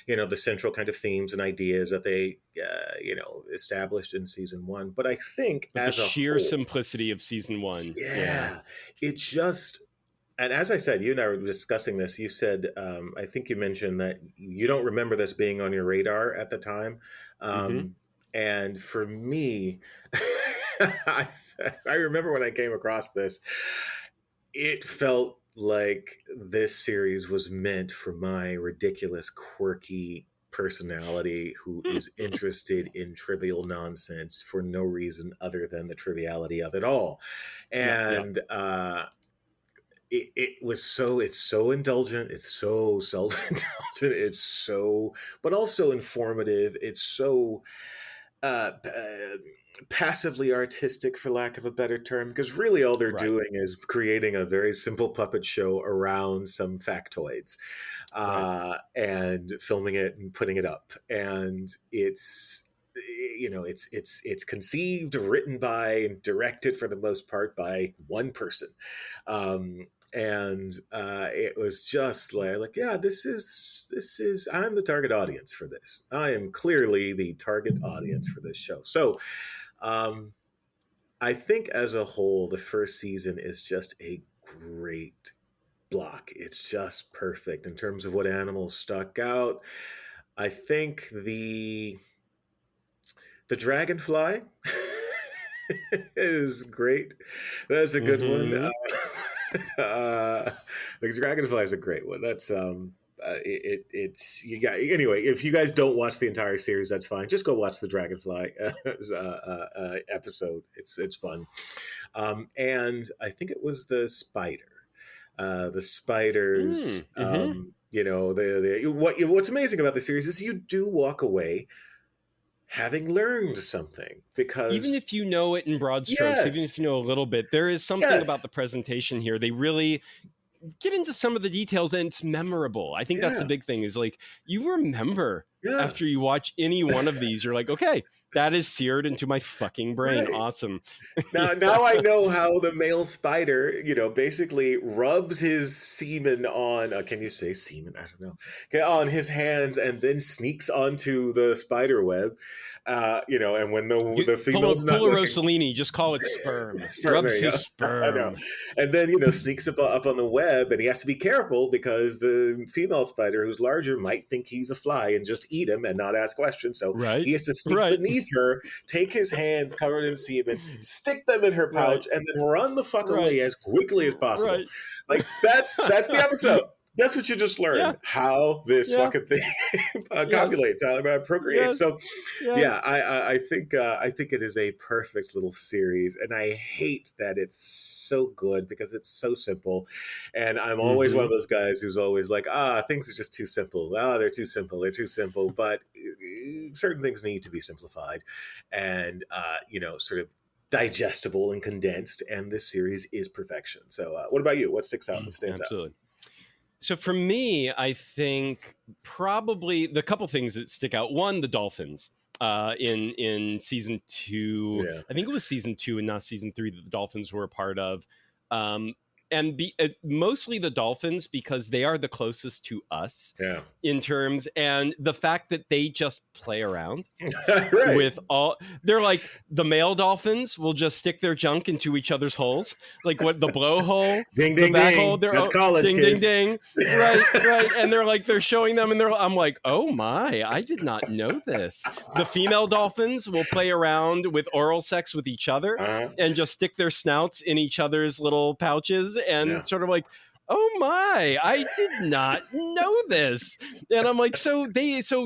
[SPEAKER 4] the central kind of themes and ideas that they, established in season 1. But I think as
[SPEAKER 3] the
[SPEAKER 4] a
[SPEAKER 3] sheer
[SPEAKER 4] whole,
[SPEAKER 3] simplicity of season 1.
[SPEAKER 4] it just. And as I said, you and I were discussing this. You said, I think you mentioned that you don't remember this being on your radar at the time. And for me, I remember when I came across this, it felt like this series was meant for my ridiculous, quirky personality who is interested in trivial nonsense for no reason other than the triviality of it all. And it's so indulgent, it's so self-indulgent, but also informative. It's so passively artistic, for lack of a better term, because really all they're doing is creating a very simple puppet show around some factoids, and filming it and putting it up. And it's conceived, written by, and directed for the most part by one person. And it was just like, yeah, this is I'm the target audience for this. I am clearly the target audience for this show. So I think as a whole, the first season is just a great block. It's just perfect in terms of what animals stuck out. I think the dragonfly is great. That's a good one.
[SPEAKER 3] Mm-hmm.
[SPEAKER 4] The dragonfly is a great one. That's it's you got anyway. If you guys don't watch the entire series, that's fine. Just go watch the dragonfly episode. It's fun. And I think it was the spider. The spiders.
[SPEAKER 3] Mm-hmm.
[SPEAKER 4] What's amazing about the series is you do walk away having learned something because
[SPEAKER 3] Even if you know it in broad strokes, even if
[SPEAKER 4] yes,
[SPEAKER 3] you know a little bit, there is something about
[SPEAKER 4] yes,
[SPEAKER 3] the presentation here. They really get into some of the details, and it's memorable. I think that's the
[SPEAKER 4] yeah,
[SPEAKER 3] big thing, is like, you remember
[SPEAKER 4] yeah,
[SPEAKER 3] after you watch any one of these, you're like, okay, that is seared into my fucking brain.
[SPEAKER 4] right.
[SPEAKER 3] Awesome.
[SPEAKER 4] Now,
[SPEAKER 3] Yeah.
[SPEAKER 4] now I know how the male spider, basically rubs his semen on. Can you say semen? I don't know. Okay, on his hands, and then sneaks onto the spider web. And when the female's not
[SPEAKER 3] Pull a
[SPEAKER 4] looking,
[SPEAKER 3] Rossellini, just call it sperm.
[SPEAKER 4] sperm, there
[SPEAKER 3] Rubs
[SPEAKER 4] you
[SPEAKER 3] his
[SPEAKER 4] go. I know.
[SPEAKER 3] sperm.
[SPEAKER 4] And then, sneaks up on the web, and he has to be careful because the female spider, who's larger, might think he's a fly and just eat him and not ask questions. So
[SPEAKER 3] Right?
[SPEAKER 4] he has to sneak
[SPEAKER 3] Right.
[SPEAKER 4] beneath her, take his hands covered in semen, stick them in her
[SPEAKER 3] Right.
[SPEAKER 4] pouch, and then run the fuck
[SPEAKER 3] Right.
[SPEAKER 4] away as quickly as possible.
[SPEAKER 3] Right.
[SPEAKER 4] Like, that's the episode. That's what you just learned.
[SPEAKER 3] Yeah.
[SPEAKER 4] How this
[SPEAKER 3] Yeah.
[SPEAKER 4] fucking thing
[SPEAKER 3] Yes.
[SPEAKER 4] copulates, how it procreates.
[SPEAKER 3] Yes.
[SPEAKER 4] So
[SPEAKER 3] Yes.
[SPEAKER 4] yeah, I think it is a perfect little series, and I hate that it's so good because it's so simple, and I'm always one
[SPEAKER 3] Mm-hmm.
[SPEAKER 4] of those guys who's always like, things are just too simple. They're too simple. They're too simple. But certain things need to be simplified, and sort of digestible and condensed. And this series is perfection. So, what about you? What sticks out? What stands out?
[SPEAKER 3] Absolutely. So for me, I think probably the couple things that stick out. One, the dolphins. In season 2,
[SPEAKER 4] Yeah,
[SPEAKER 3] I think it was season 2 and not season 3 that the dolphins were a part of. And mostly the dolphins, because they are the closest to us
[SPEAKER 4] yeah,
[SPEAKER 3] in terms, and the fact that they just play around
[SPEAKER 4] right.
[SPEAKER 3] with all, they're like, the male dolphins will just stick their junk into each other's holes, like what the blowhole,
[SPEAKER 4] Ding,
[SPEAKER 3] the
[SPEAKER 4] ding,
[SPEAKER 3] back
[SPEAKER 4] ding.
[SPEAKER 3] hole. They're
[SPEAKER 4] That's college,
[SPEAKER 3] ding,
[SPEAKER 4] kids.
[SPEAKER 3] ding, ding. Right. And they're showing them, and I'm like, oh my, I did not know this. The female dolphins will play around with oral sex with each other
[SPEAKER 4] Uh-huh.
[SPEAKER 3] and just stick their snouts in each other's little pouches and
[SPEAKER 4] Yeah.
[SPEAKER 3] sort of like, oh my, I did not know this. And I'm like, so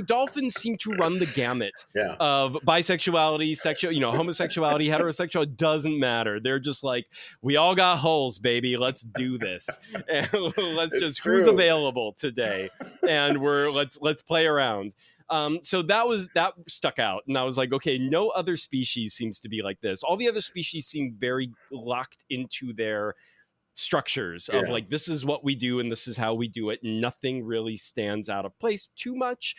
[SPEAKER 3] dolphins seem to run the gamut
[SPEAKER 4] Yeah.
[SPEAKER 3] of bisexuality, sexual, homosexuality, heterosexual, it doesn't matter. They're just like, we all got holes, baby. Let's do this. And let's
[SPEAKER 4] It's
[SPEAKER 3] just,
[SPEAKER 4] true.
[SPEAKER 3] who's available today? And let's play around. So that stuck out, and I was like, okay, no other species seems to be like this. All the other species seem very locked into their structures of
[SPEAKER 4] Yeah.
[SPEAKER 3] like, this is what we do and this is how we do it. Nothing really stands out of place too much.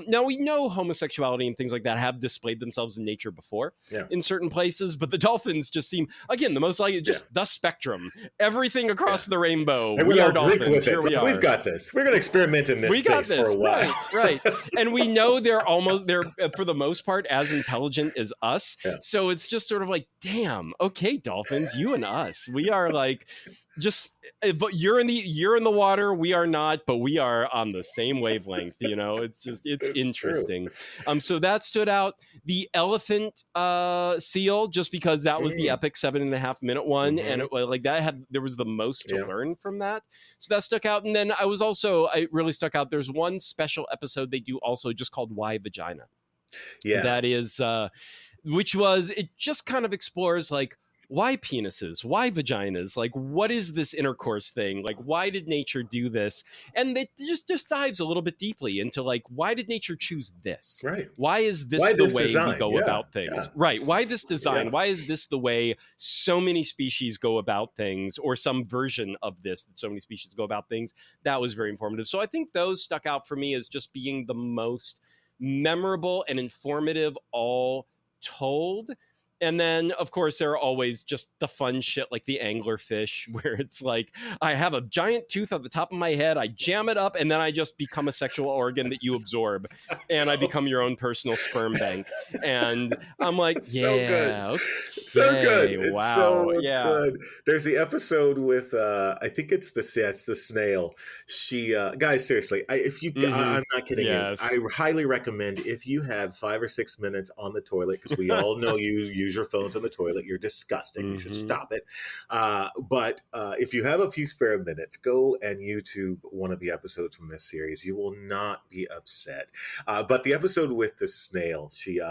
[SPEAKER 3] Now we know homosexuality and things like that have displayed themselves in nature before
[SPEAKER 4] Yeah.
[SPEAKER 3] in certain places, but the dolphins just seem, again, the most like just the spectrum, everything across the rainbow.
[SPEAKER 4] And
[SPEAKER 3] We are
[SPEAKER 4] all Greek
[SPEAKER 3] dolphins.
[SPEAKER 4] with it.
[SPEAKER 3] Here we
[SPEAKER 4] Like,
[SPEAKER 3] are.
[SPEAKER 4] We've got this. We're going to experiment in this
[SPEAKER 3] We got
[SPEAKER 4] space
[SPEAKER 3] this,
[SPEAKER 4] for a while.
[SPEAKER 3] right. And we know they're for the most part as intelligent as us.
[SPEAKER 4] Yeah.
[SPEAKER 3] So it's just sort of like, damn, okay, dolphins, you and us, we are like, just, you're in the water, we are not, but we are on the same wavelength. It's just, it's interesting. So that stood out. The elephant seal, just because that was the epic 7.5 minute one,
[SPEAKER 4] Mhm.
[SPEAKER 3] and it was like there was the most to
[SPEAKER 4] Yeah.
[SPEAKER 3] learn from that. So that stuck out. And then I really stuck out. There's one special episode they do also just called Why Vagina.
[SPEAKER 4] Yeah.
[SPEAKER 3] That is, it just kind of explores like, why penises? Why vaginas? Like, what is this intercourse thing? Like, why did nature do this? And it just dives a little bit deeply into like, why did nature choose this?
[SPEAKER 4] Right.
[SPEAKER 3] Why is this
[SPEAKER 4] Why
[SPEAKER 3] the
[SPEAKER 4] this
[SPEAKER 3] way
[SPEAKER 4] design?
[SPEAKER 3] we go
[SPEAKER 4] Yeah,
[SPEAKER 3] about things?
[SPEAKER 4] yeah.
[SPEAKER 3] Right. Why this design?
[SPEAKER 4] Yeah.
[SPEAKER 3] Why is this the way so many species go about things, or some version of this that so many species go about things? That was very informative. So I think those stuck out for me as just being the most memorable and informative all told. And then, of course, there are always just the fun shit like the anglerfish, where it's like, I have a giant tooth at the top of my head, I jam it up, and then I just become a sexual organ that you absorb, and I become your own personal sperm bank. And I'm like,
[SPEAKER 4] It's so good.
[SPEAKER 3] yeah,
[SPEAKER 4] It's so good.
[SPEAKER 3] okay,
[SPEAKER 4] It's
[SPEAKER 3] wow,
[SPEAKER 4] so
[SPEAKER 3] yeah.
[SPEAKER 4] good. There's the episode with I think it's the snail. She guys, seriously, I'm not kidding
[SPEAKER 3] Yes.
[SPEAKER 4] you. I highly recommend if you have 5 or 6 minutes on the toilet, because we all know you use your phones on the toilet. You're disgusting. You should stop it. But if you have a few spare minutes, go and YouTube one of the episodes from this series. You will not be upset. But the episode with the snail, she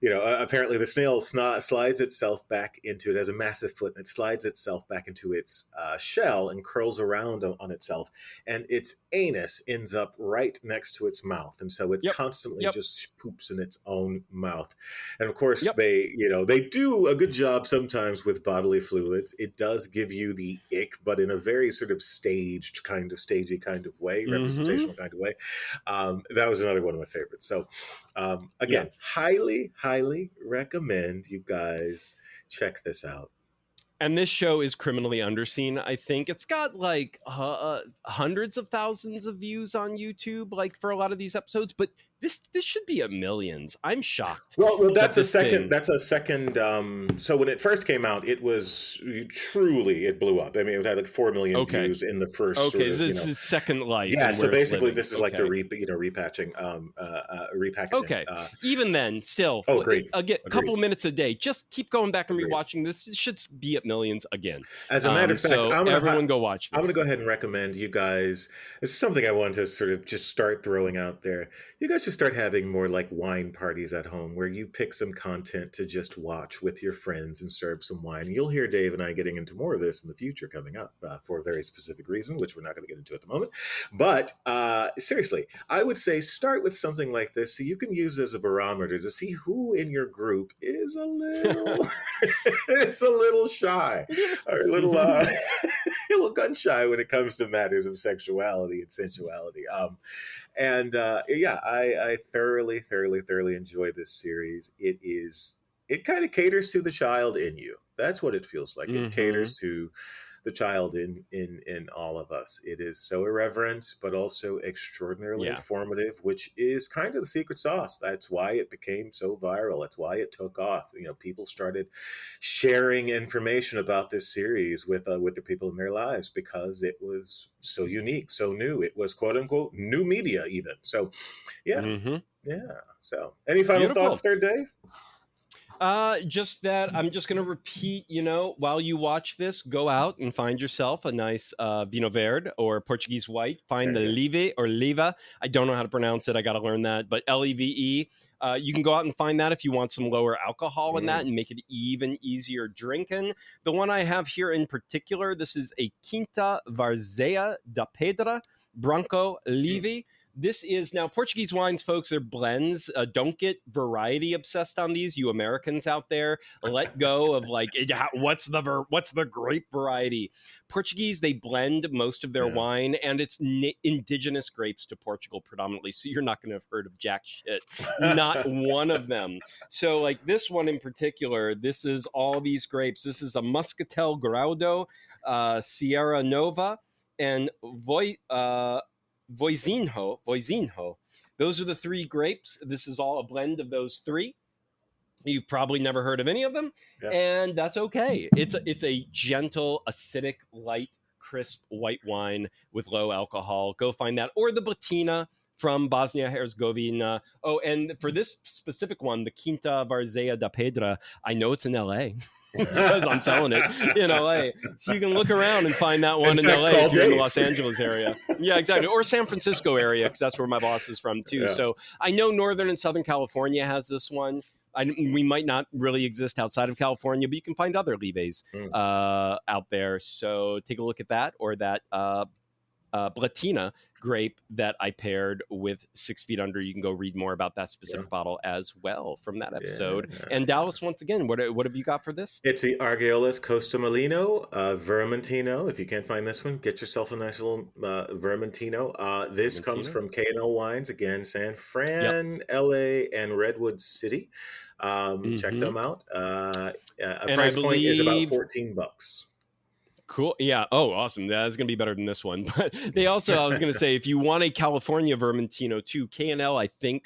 [SPEAKER 4] apparently the snail slides itself back into it, has a massive foot, and it slides itself back into its shell and curls around on itself, and its anus ends up right next to its mouth, and so it constantly just poops in its own mouth. And of course, they do a good job sometimes with bodily fluids. It does give you the ick, but in a very sort of stagey kind of way, representational kind of way. That was another one of my favorites. So again, highly recommend you guys check this out.
[SPEAKER 3] And this show is criminally underseen. I think it's got like hundreds of thousands of views on YouTube, like for a lot of these episodes. But this should be at millions. I'm shocked.
[SPEAKER 4] Well, that's a second. That's a second. So when it first came out, it blew up. I mean, it had like 4 million views in the first.
[SPEAKER 3] Okay, this is Second Life.
[SPEAKER 4] Yeah, so basically, this is like the repatching, repackaging.
[SPEAKER 3] Okay, even then, still.
[SPEAKER 4] Oh, great.
[SPEAKER 3] Again, a couple minutes a day. Just keep going back and rewatching this. It should be at millions again.
[SPEAKER 4] As a matter of fact,
[SPEAKER 3] everyone go watch this.
[SPEAKER 4] I'm going to go ahead and recommend you guys. This is something I want to sort of just start throwing out there. You guys should start having more like wine parties at home, where you pick some content to just watch with your friends and serve some wine. You'll hear Dave and I getting into more of this in the future coming up for a very specific reason, which we're not going to get into at the moment. But seriously, I would say start with something like this so you can use as a barometer to see who in your group is a little it's a little shy or a little gun shy when it comes to matters of sexuality and sensuality. I thoroughly enjoy this series. It kind of caters to the child in you. That's what it feels like. It caters to the child in all of us. It is so irreverent, but also extraordinarily informative, which is kind of the secret sauce. That's why it became so viral. That's why it took off. People started sharing information about this series with the people in their lives because it was so unique, so new. It was quote unquote new media, even. So, yeah. So, any final thoughts there, Dave?
[SPEAKER 3] Just that I'm just going to repeat, while you watch this, go out and find yourself a nice Vinho Verde or Portuguese white. Find the Leve or Leva. I don't know how to pronounce it. I got to learn that. But Leve. You can go out and find that if you want some lower alcohol in that and make it even easier drinking. The one I have here in particular, this is a Quinta Varzea da Pedra Branco Leve. This is now Portuguese wines, folks. They're blends. Don't get variety obsessed on these, you Americans out there. Let go of like what's the grape variety. Portuguese, they blend most of their wine, and it's indigenous grapes to Portugal predominantly. So you're not going to have heard of jack shit. Not one of them. So like this one in particular, this is all these grapes. This is a Muscatel Graudo, Sierra Nova, and Voisinho. Those are the three grapes. This is all a blend of those three. You've probably never heard of any of them, and that's okay. It's a gentle, acidic, light, crisp white wine with low alcohol. Go find that. Or the Blatina from Bosnia-Herzegovina. Oh, and for this specific one, the Quinta Varzea da Pedra, I know it's in L.A., because I'm selling it in LA. So you can look around and find that one in LA if you're in the Los Angeles area. Yeah, exactly. Or San Francisco area, because that's where my boss is from too. Yeah. So I know Northern and Southern California has this one. We might not really exist outside of California, but you can find other Leves out there. So take a look at that, or that Blatina grape that I paired with 6 Feet Under. You can go read more about that specific bottle as well from that episode. And Dallas, once again, what have you got for this?
[SPEAKER 4] It's the Argiolas Costamolino Vermentino. If you can't find this one, get yourself a nice little Vermentino. This comes from K&L Wines, again, San Fran, LA, and Redwood City. Check them out. Price point is about $14.
[SPEAKER 3] Cool. Yeah. Oh, awesome. That's going to be better than this one. But they also, I was going to say, if you want a California Vermentino too, K&L, I think,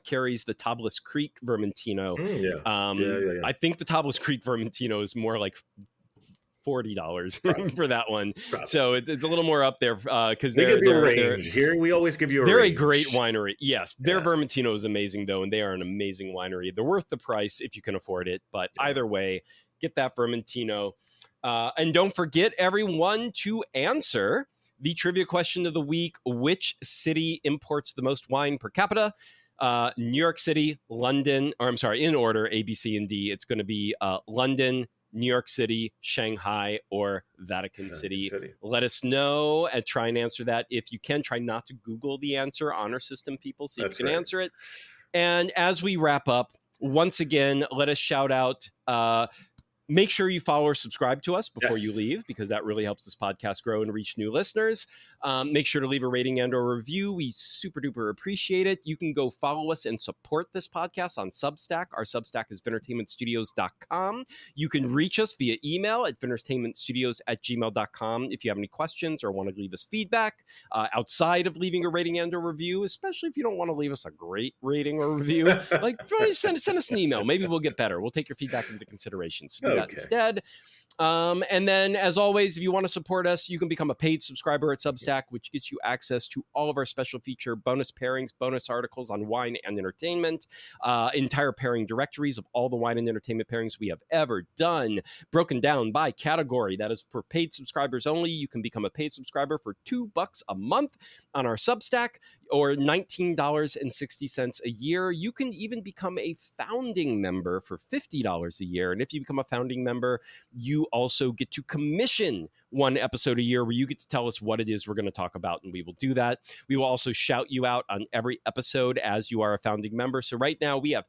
[SPEAKER 3] carries the Tablas Creek Vermentino. I think the Tablas Creek Vermentino is more like $40 for that one. Probably. So it's a little more up there because
[SPEAKER 4] they give you a range. Here we always give you a range.
[SPEAKER 3] They're a great winery. Yes, their Vermentino is amazing though, and they are an amazing winery. They're worth the price if you can afford it. But either way, get that Vermentino. And don't forget, everyone, to answer the trivia question of the week. Which city imports the most wine per capita? New York City, London, or I'm sorry, in order, A, B, C, and D. It's going to be London, New York City, Shanghai, or Vatican City. Let us know and try and answer that. If you can, try not to Google the answer. Honor system people, see if you can answer it. And as we wrap up, once again, let us shout out make sure you follow or subscribe to us before you leave, because that really helps this podcast grow and reach new listeners. Make sure to leave a rating and or review. We super duper appreciate it. You can go follow us and support this podcast on Substack. Our Substack is vintertainmentstudios.com. You can reach us via email at vintertainmentstudios@gmail.com if you have any questions or want to leave us feedback outside of leaving a rating and or review, especially if you don't want to leave us a great rating or review. Like, send us an email. Maybe we'll get better. We'll take your feedback into consideration. So do that instead. And then, as always, if you want to support us, you can become a paid subscriber at Substack, which gets you access to all of our special feature bonus pairings, bonus articles on wine and entertainment, entire pairing directories of all the wine and entertainment pairings we have ever done, broken down by category. That is for paid subscribers only. You can become a paid subscriber for $2 a month on our Substack, or $19.60 a year. You can even become a founding member for $50 a year. And if you become a founding member, you also get to commission one episode a year where you get to tell us what it is we're going to talk about, and we will do that. We will also shout you out on every episode as you are a founding member. So right now we have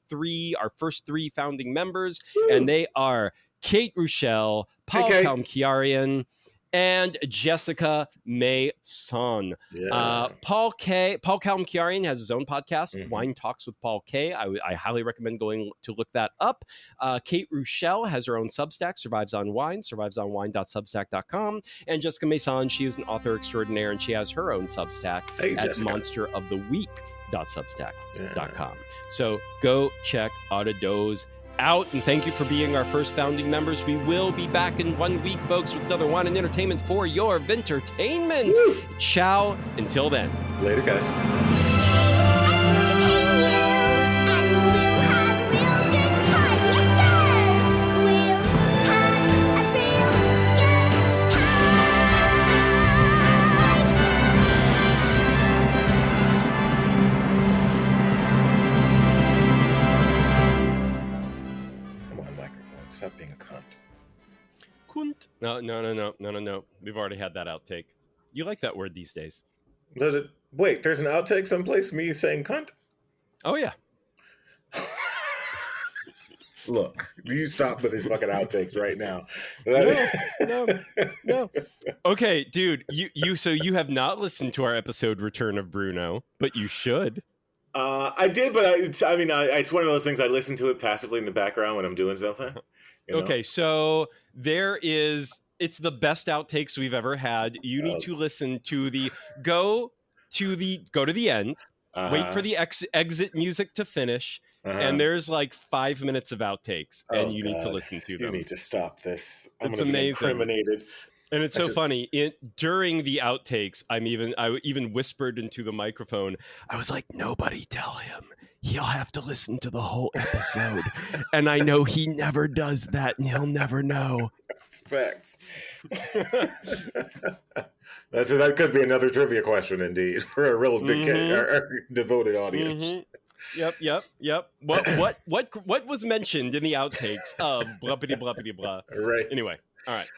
[SPEAKER 3] our first 3 founding members, and they are Kate Rochelle, Paul Kalmkiarian, and Jessica Mason. Paul Kalmkiarian has his own podcast, Wine Talks with Paul K. I highly recommend going to look that up. Kate Rochelle has her own Substack, Survives on Wine, survivesonwine.substack.com. And Jessica Mason, she is an author extraordinaire, and she has her own Substack at monsteroftheweek.substack.com. So go check all of those out, and thank you for being our first founding members. We will be back in 1 week, folks, with another wine and entertainment for your Vintertainment. Ciao until then.
[SPEAKER 4] Later, guys. Stop being a cunt.
[SPEAKER 3] Cunt. No. We've already had that outtake. You like that word these days.
[SPEAKER 4] Wait, there's an outtake someplace, me saying cunt?
[SPEAKER 3] Oh, yeah.
[SPEAKER 4] Look, you stop with these fucking outtakes right now.
[SPEAKER 3] No. Okay, dude, so you have not listened to our episode Return of Bruno, but you should.
[SPEAKER 4] I did, but it's one of those things I listen to it passively in the background when I'm doing something.
[SPEAKER 3] Okay, so it's the best outtakes we've ever had. You need to listen to go to the end, wait for the exit music to finish, and there's like 5 minutes of outtakes, and you need to listen to them.
[SPEAKER 4] You need to stop this.
[SPEAKER 3] It's amazing.
[SPEAKER 4] Incriminated.
[SPEAKER 3] And it's so funny. During the outtakes, I even whispered into the microphone. I was like, "Nobody tell him. He'll have to listen to the whole episode." And I know he never does that, and he'll never know.
[SPEAKER 4] It's facts. That could be another trivia question, indeed, for a real devoted audience.
[SPEAKER 3] Yep. What was mentioned in the outtakes of blah blah blah blah blah?
[SPEAKER 4] Right.
[SPEAKER 3] Anyway, all right.